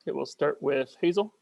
Okay, we'll start with Hazel.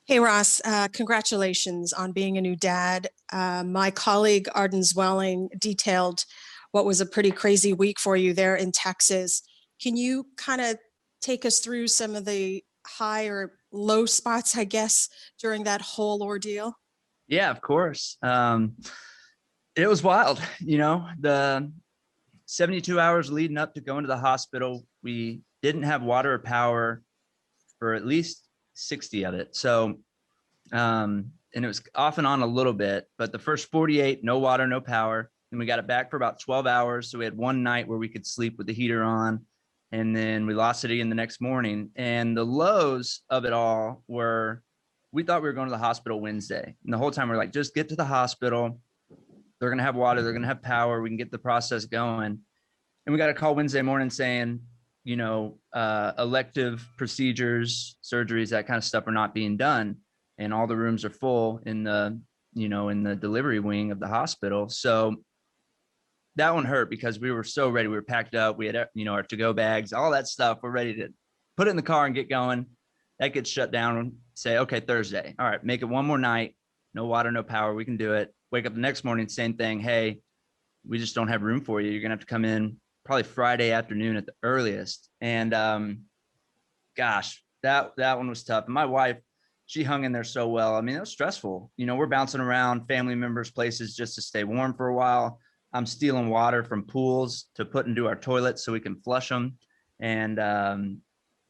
Hey, Ross, congratulations on being a new dad. My colleague Arden Zwelling detailed what was a pretty crazy week for you there in Texas. Can you kind of take us through some of the high or low spots, I guess, during that whole ordeal? Yeah, of course. It was wild. The 72 hours leading up to going to the hospital, we didn't have water or power for at least 60 of it. So, and it was off and on a little bit, but the first 48, no water, no power. And we got it back for about 12 hours. So we had one night where we could sleep with the heater on, and then we lost it again the next morning. And the lows of it all were, we thought we were going to the hospital Wednesday. And the whole time we're like, just get to the hospital. They're going to have water. They're going to have power. We can get the process going. And we got a call Wednesday morning saying, elective procedures, surgeries, that kind of stuff are not being done. And all the rooms are full in the delivery wing of the hospital. So that one hurt because we were so ready. We were packed up. We had, our to-go bags, all that stuff. We're ready to put it in the car and get going. That gets shut down. Say, okay, Thursday. All right, make it one more night. No water, no power. We can do it. Wake up the next morning, same thing. Hey, we just don't have room for you. You're going to have to come in probably Friday afternoon at the earliest. And gosh, that one was tough. And my wife, she hung in there so well. I mean, it was stressful. We're bouncing around family members' places just to stay warm for a while. I'm stealing water from pools to put into our toilets so we can flush them. And,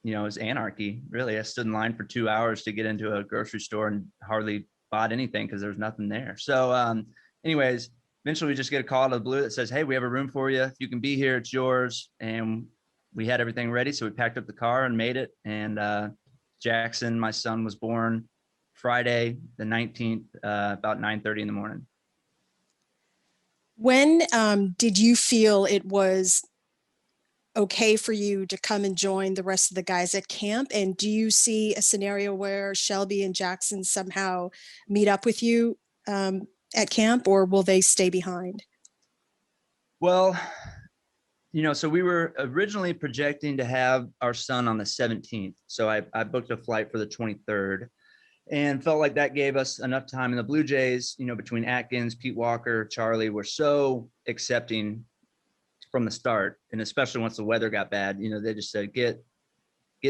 it was anarchy, really. I stood in line for 2 hours to get into a grocery store and hardly bought anything because there was nothing there. So anyways, eventually we just get a call out of the blue that says, hey, we have a room for you. If you can be here, it's yours. And we had everything ready. So we packed up the car and made it. And Jackson, my son, was born Friday, the 19th, about 9:30 in the morning. When did you feel it was okay for you to come and join the rest of the guys at camp? And do you see a scenario where Shelby and Jackson somehow meet up with you at camp, or will they stay behind? Well, so we were originally projecting to have our son on the 17th. So I booked a flight for the 23rd and felt like that gave us enough time. And the Blue Jays, between Atkins, Pete Walker, Charlie, were so accepting from the start. And especially once the weather got bad, they just said, get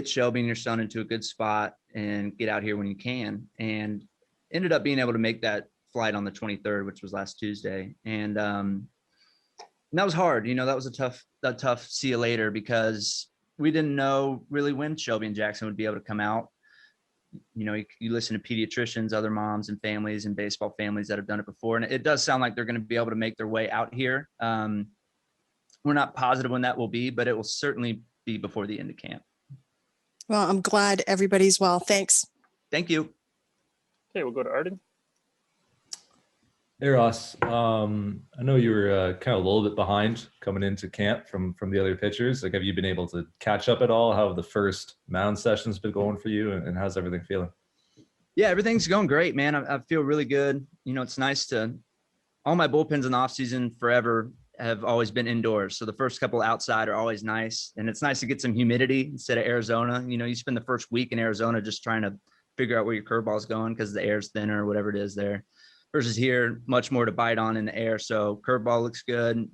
Shelby and your son into a good spot and get out here when you can. And ended up being able to make that flight on the 23rd, which was last Tuesday. And that was hard. That was a tough see you later because we didn't know really when Shelby and Jackson would be able to come out. You listen to pediatricians, other moms and families and baseball families that have done it before. And it does sound like they're going to be able to make their way out here. We're not positive when that will be, but it will certainly be before the end of camp. Well, I'm glad everybody's well. Thanks. Thank you. Okay, we'll go to Arden. Hey, Ross. I know you were kind of a little bit behind coming into camp from the other pitchers. Like, have you been able to catch up at all? How have the first mound sessions been going for you, and how's everything feeling? Yeah, everything's going great, man. I feel really good. It's nice all my bullpens in the off season forever have always been indoors. So the first couple outside are always nice. And it's nice to get some humidity instead of Arizona. You spend the first week in Arizona just trying to figure out where your curveball is going because the air's thinner or whatever it is there. Versus here, much more to bite on in the air. So curveball looks good,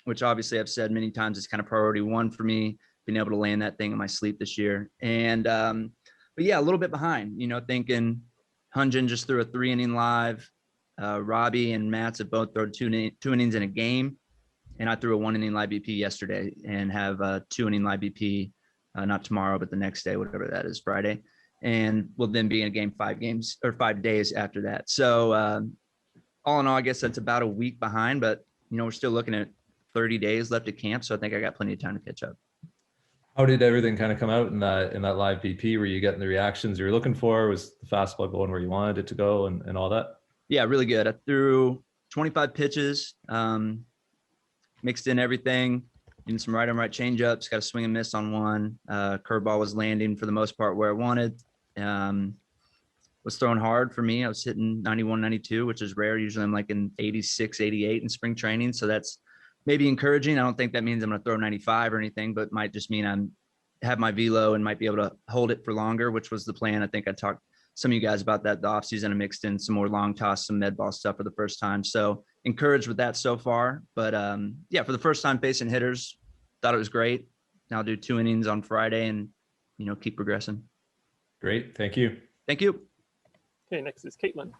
which obviously I've said many times is kind of priority one for me, being able to land that thing in my sleep this year. And, but yeah, a little bit behind, thinking Hyun-jin just threw a 3-inning live. Robbie and Matts have both thrown two innings in a game. And I threw a 1-inning live BP yesterday and have a 2-inning live BP, not tomorrow, but the next day, whatever that is, Friday. And will then be in a game 5 days after that. So all in all, I guess that's about a week behind, but we're still looking at 30 days left at camp. So I think I got plenty of time to catch up. How did everything kind of come out in that live BP? Were you getting the reactions you were looking for? Was the fastball going where you wanted it to go and all that? Yeah, really good. I threw 25 pitches, mixed in everything, in some right on right changeups, got a swing and miss on one. Curveball was landing for the most part where I wanted. Was throwing hard for me. I was hitting 91, 92, which is rare. Usually I'm like in 86, 88 in spring training. So that's maybe encouraging. I don't think that means I'm going to throw 95 or anything, but might just mean I'm have my velo and might be able to hold it for longer, which was the plan. I think I talked some of you guys about that the offseason. I mixed in some more long toss, some med ball stuff for the first time. So encouraged with that so far. But yeah, for the first time facing hitters, thought it was great. Now I'll do 2 innings on Friday and, keep progressing. Great. Thank you. Thank you. Okay, next is Caitlin.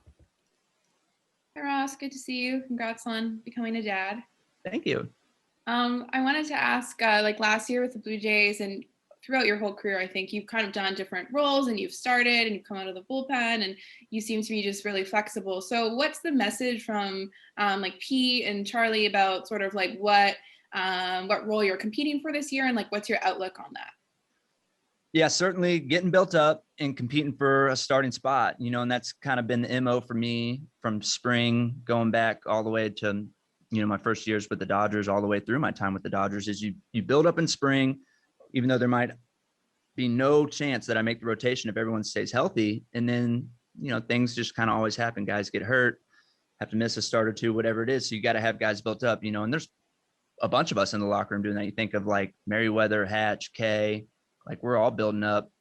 Hi Ross, good to see you. Congrats on becoming a dad. Thank you. I wanted to ask, like last year with the Blue Jays and throughout your whole career, I think you've kind of done different roles and you've started and you've come out of the bullpen and you seem to be just really flexible. So what's the message from like Pete and Charlie about sort of like what role you're competing for this year and like what's your outlook on that? Yeah, certainly getting built up and competing for a starting spot, and that's kind of been the MO for me from spring going back all the way to, my first years with the Dodgers, all the way through my time with the Dodgers is you build up in spring, even though there might be no chance that I make the rotation if everyone stays healthy. And then, things just kind of always happen. Guys get hurt, have to miss a start or two, whatever it is. So you got to have guys built up, and there's a bunch of us in the locker room doing that. You think of like Merriweather, Hatch, Kay, like we're all building up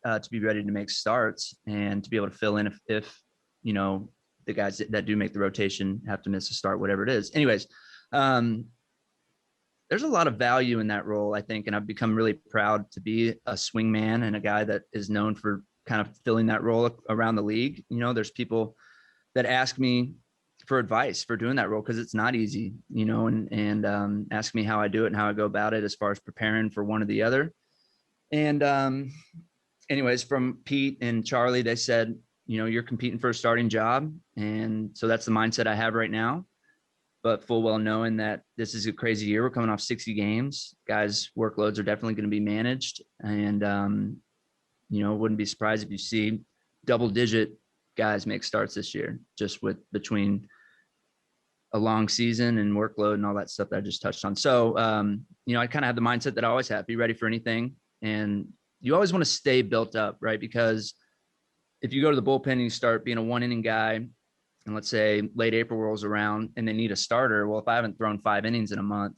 to be ready to make starts and to be able to fill in if the guys that do make the rotation have to miss a start, whatever it is. Anyways, there's a lot of value in that role, I think, and I've become really proud to be a swing man and a guy that is known for kind of filling that role around the league. There's people that ask me for advice for doing that role because it's not easy, and ask me how I do it and how I go about it as far as preparing for one or the other. And anyways, from Pete and Charlie, they said, you're competing for a starting job. And so that's the mindset I have right now, but full well knowing that this is a crazy year. We're coming off 60 games. Guys' workloads are definitely going to be managed. And, wouldn't be surprised if you see double-digit guys make starts this year, just between a long season and workload and all that stuff that I just touched on. So, I kind of have the mindset that I always have, be ready for anything. And you always want to stay built up, right? Because if you go to the bullpen and you start being a 1-inning guy, and let's say late April rolls around and they need a starter, well, if I haven't thrown 5 innings in a month,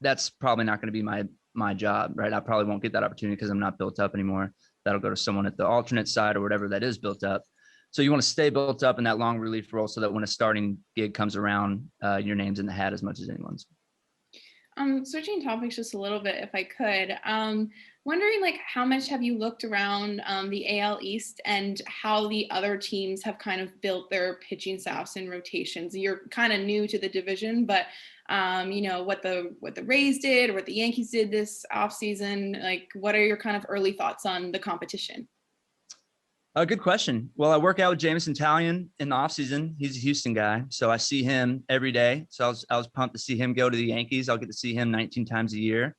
that's probably not going to be my job, right? I probably won't get that opportunity because I'm not built up anymore. That'll go to someone at the alternate side or whatever that is built up. So you want to stay built up in that long relief role so that when a starting gig comes around, your name's in the hat as much as anyone's. Switching topics just a little bit, if I could, wondering like how much have you looked around the AL East and how the other teams have kind of built their pitching staffs and rotations? You're kind of new to the division, but what the Rays did or what the Yankees did this offseason, like what are your kind of early thoughts on the competition? Good question. Well, I work out with Jameson Talion in the offseason. He's a Houston guy, so I see him every day. So I was pumped to see him go to the Yankees. I'll get to see him 19 times a year,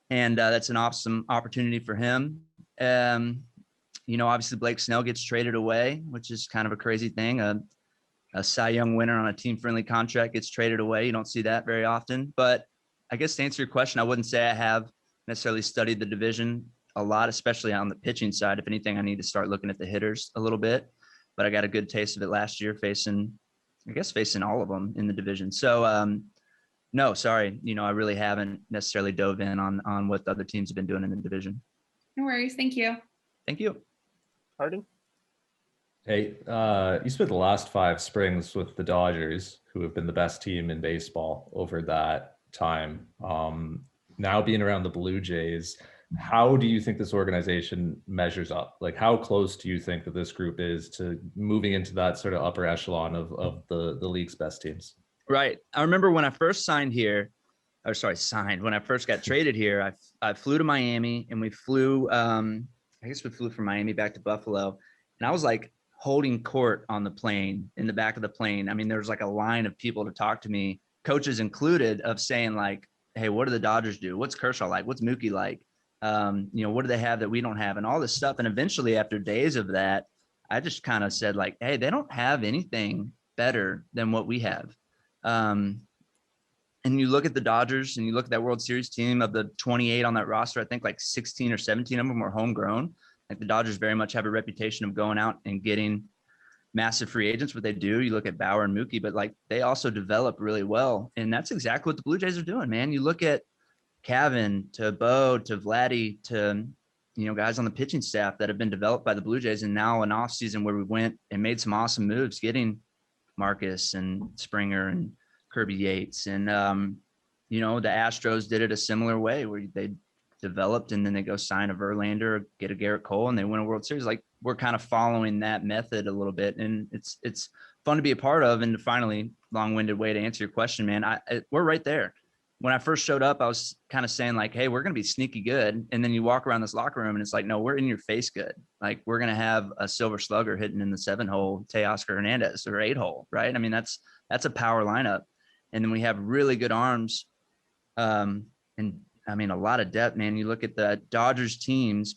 and that's an awesome opportunity for him. Obviously Blake Snell gets traded away, which is kind of a crazy thing. A Cy Young winner on a team-friendly contract gets traded away. You don't see that very often. But I guess to answer your question, I wouldn't say I have necessarily studied the division a lot, especially on the pitching side. If anything, I need to start looking at the hitters a little bit, but I got a good taste of it last year facing all of them in the division. So no, sorry. I really haven't necessarily dove in on what the other teams have been doing in the division. No worries. Thank you. Thank you. Arden? Hey, you spent the last 5 springs with the Dodgers, who have been the best team in baseball over that time. Now being around the Blue Jays, how do you think this organization measures up? Like, how close do you think that this group is to moving into that sort of upper echelon of the league's best teams? Right. I remember when I first when I first got traded here, I flew to Miami and we flew from Miami back to Buffalo. And I was like holding court on the plane, in the back of the plane. I mean, there was like a line of people to talk to me, coaches included, of saying like, hey, what do the Dodgers do? What's Kershaw like? What's Mookie like? What do they have that we don't have, and all this stuff. And eventually after days of that, I just kind of said like, hey, they don't have anything better than what we have. And you look at the Dodgers and you look at that World Series team, of the 28 on that roster, I think like 16 or 17 of them were homegrown. Like the Dodgers very much have a reputation of going out and getting massive free agents. What they do, you look at Bauer and Mookie, but like they also develop really well. And that's exactly what the Blue Jays are doing, man. You look at Kevin to Bo to Vladdy to, guys on the pitching staff that have been developed by the Blue Jays. And now an off season where we went and made some awesome moves, getting Marcus and Springer and Kirby Yates. And, the Astros did it a similar way where they developed and then they go sign a Verlander, get a Garrett Cole, and they win a World Series. Like, we're kind of following that method a little bit, and it's fun to be a part of. And finally, long-winded way to answer your question, man, we're right there. When I first showed up, I was kind of saying like, hey, we're going to be sneaky good. And then you walk around this locker room and it's like, no, we're in your face good. Like, we're going to have a silver slugger hitting in the 7-hole, Teoscar Hernandez, or 8-hole, right? I mean, that's a power lineup. And then we have really good arms. And I mean, a lot of depth, man. You look at the Dodgers teams,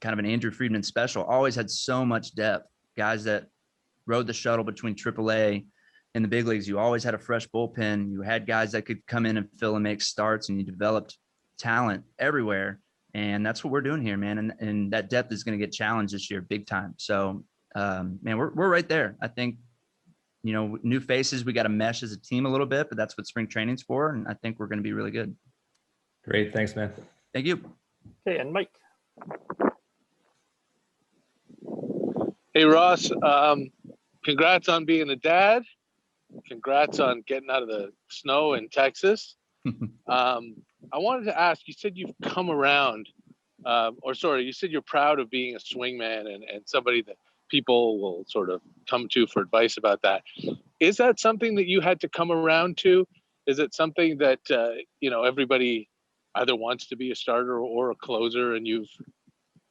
kind of an Andrew Friedman special, always had so much depth. Guys that rode the shuttle between AAA and the big leagues. You always had a fresh bullpen. You had guys that could come in and fill and make starts, and you developed talent everywhere. And that's what we're doing here, man. And that depth is going to get challenged this year big time. So, man, we're right there. I think, new faces, we got to mesh as a team a little bit, but that's what spring training's for. And I think we're going to be really good. Great. Thanks, man. Thank you. Okay, and Mike. Hey, Ross. Congrats on being a dad. Congrats on getting out of the snow in Texas. I wanted to ask, you said you've come around, you said you're proud of being a swingman and somebody that people will sort of come to for advice about that. Is that something that you had to come around to? Is it something that, everybody either wants to be a starter or a closer, and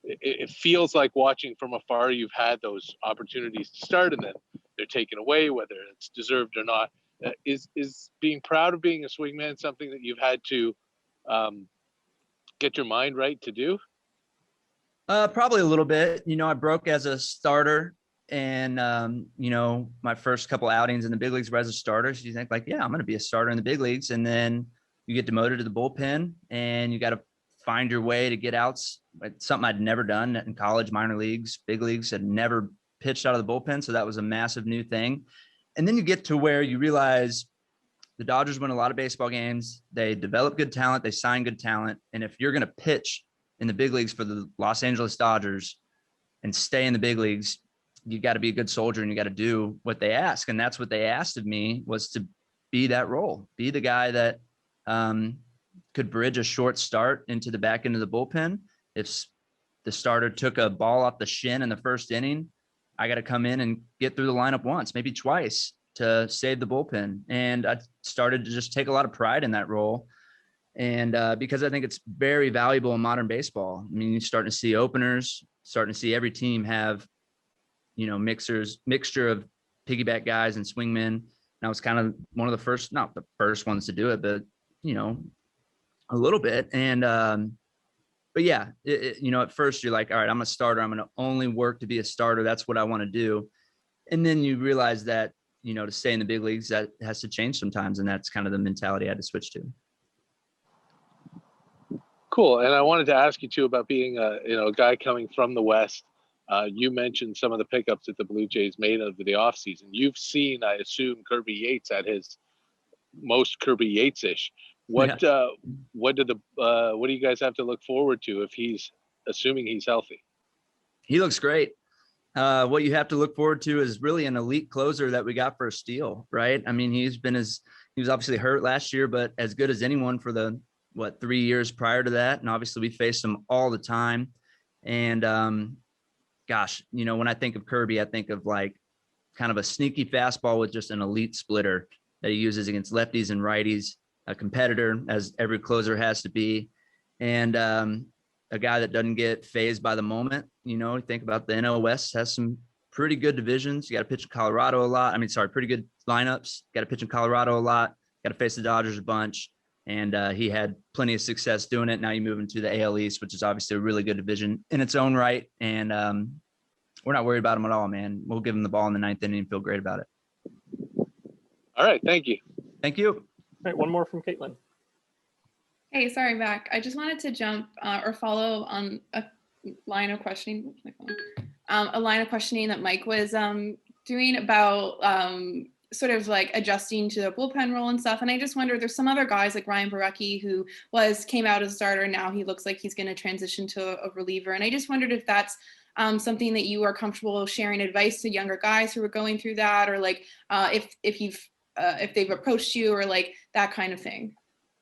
it feels like watching from afar, you've had those opportunities to start and then they're taken away, whether it's deserved or not. Is being proud of being a swingman something that you've had to get your mind right to do? Probably a little bit. I broke as a starter, and my first couple outings in the big leagues were as a starter. So you think like, yeah, I'm going to be a starter in the big leagues, and then you get demoted to the bullpen, and you got to find your way to get outs. It's something I'd never done in college, minor leagues, big leagues. Had never pitched out of the bullpen, so that was a massive new thing. And then you get to where you realize the Dodgers win a lot of baseball games. They develop good talent. They sign good talent. And if you're going to pitch in the big leagues for the Los Angeles Dodgers and stay in the big leagues, you got to be a good soldier and you got to do what they ask. And that's what they asked of me, was to be that role, be the guy that could bridge a short start into the back end of the bullpen. If the starter took a ball off the shin in the first inning, I got to come in and get through the lineup once, maybe twice, to save the bullpen. And I started to just take a lot of pride in that role. And because I think it's very valuable in modern baseball. I mean, you're starting to see openers, starting to see every team have, mixture of piggyback guys and swingmen. And I was kind of one of the first, not the first ones to do it, but, a little bit. And, but yeah, at first you're like, all right, I'm a starter. I'm going to only work to be a starter. That's what I want to do. And then you realize that, to stay in the big leagues, that has to change sometimes. And that's kind of the mentality I had to switch to. Cool. And I wanted to ask you too about being a guy coming from the West. You mentioned some of the pickups that the Blue Jays made over the offseason. You've seen, I assume, Kirby Yates at his most Kirby Yates-ish. What do you guys have to look forward to if assuming he's healthy? He looks great. What you have to look forward to is really an elite closer that we got for a steal, right? I mean, he was obviously hurt last year, but as good as anyone for the 3 years prior to that. And obviously we face him all the time. And when I think of Kirby, I think of like kind of a sneaky fastball with just an elite splitter that he uses against lefties and righties, a competitor, as every closer has to be. And a guy that doesn't get phased by the moment. Think about the NL West has some pretty good divisions. You got to pitch in Colorado a lot. Pretty good lineups. Got to pitch in Colorado a lot. Got to face the Dodgers a bunch. And he had plenty of success doing it. Now you move into the AL East, which is obviously a really good division in its own right. And we're not worried about him at all, man. We'll give him the ball in the ninth inning and feel great about it. All right. Thank you. Thank you. All right, one more from Caitlin. Hey, sorry, back. I just wanted to jump or follow on a line of questioning. A line of questioning that Mike was doing about sort of like adjusting to the bullpen role and stuff. And I just wonder, there's some other guys like Ryan Borucki who came out as a starter. Now he looks like he's going to transition to a reliever. And I just wondered if that's something that you are comfortable sharing advice to younger guys who are going through that, or like if they've approached you, or like that kind of thing.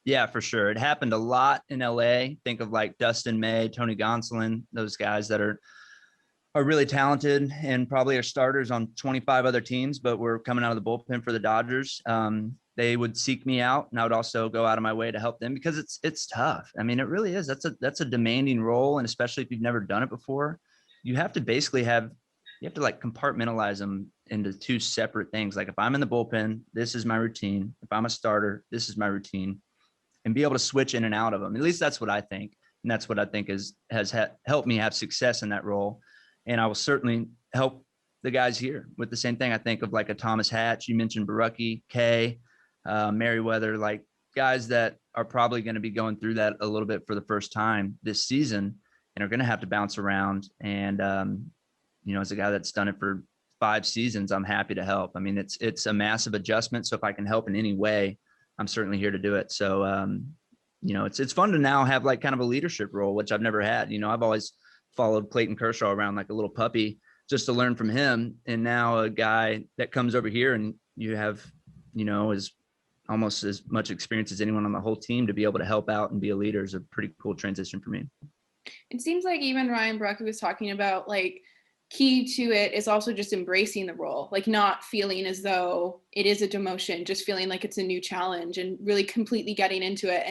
Yeah, for sure. It happened a lot in LA. Think of like Dustin May, Tony Gonsolin, those guys that are really talented and probably are starters on 25 other teams, but we're coming out of the bullpen for the Dodgers. They would seek me out, and I would also go out of my way to help them, because it's tough. I mean, it really is. That's a demanding role. And especially if you've never done it before, you have to basically you have to like compartmentalize them into two separate things. Like if I'm in the bullpen, this is my routine. If I'm a starter, this is my routine, and be able to switch in and out of them. At least that's what I think. And that's what I think has helped me have success in that role. And I will certainly help the guys here with the same thing. I think of like a Thomas Hatch, you mentioned Borucki, Kay, Merriweather, like guys that are probably going to be going through that a little bit for the first time this season and are going to have to bounce around. And, as a guy that's done it for 5 seasons, I'm happy to help. I mean, it's a massive adjustment. So if I can help in any way, I'm certainly here to do it. So, it's fun to now have like kind of a leadership role, which I've never had. I've always followed Clayton Kershaw around like a little puppy just to learn from him. And now a guy that comes over here and you have, is almost as much experience as anyone on the whole team to be able to help out and be a leader is a pretty cool transition for me. It seems like even Ryan Borucki was talking about like key to it is also just embracing the role, like not feeling as though it is a demotion, just feeling like it's a new challenge and really completely getting into it.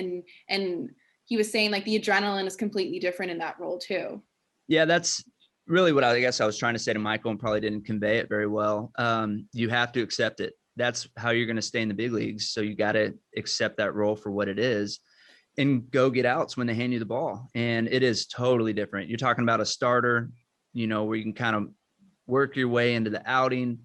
And he was saying like the adrenaline is completely different in that role too. Yeah, that's really what I guess I was trying to say to Michael and probably didn't convey it very well. You have to accept it. That's how you're going to stay in the big leagues. So you got to accept that role for what it is and go get outs when they hand you the ball. And it is totally different. You're talking about a starter, where you can kind of work your way into the outing.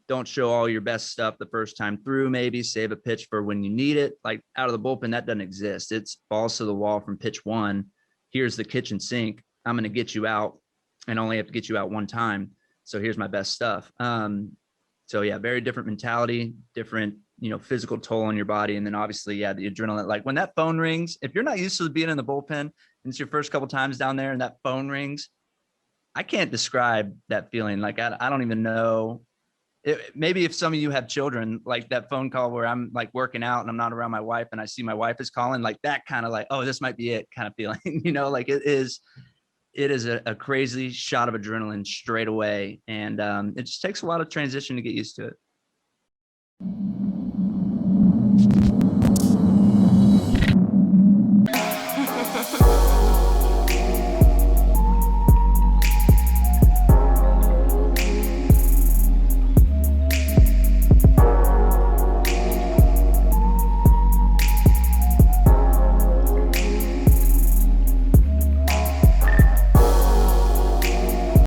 Don't show all your best stuff the first time through, maybe save a pitch for when you need it. Like out of the bullpen, that doesn't exist. It's balls to the wall from pitch 1. Here's the kitchen sink. I'm going to get you out and only have to get you out one time. So here's my best stuff. So yeah, very different mentality, different, physical toll on your body. And then obviously, yeah, the adrenaline, like when that phone rings, if you're not used to being in the bullpen and it's your first couple times down there and that phone rings, I can't describe that feeling. Like, I don't even know. Maybe if some of you have children, like that phone call where I'm like working out and I'm not around my wife and I see my wife is calling, like that kind of like, oh, this might be it kind of feeling, like it is a crazy shot of adrenaline straight away. And it just takes a lot of transition to get used to it.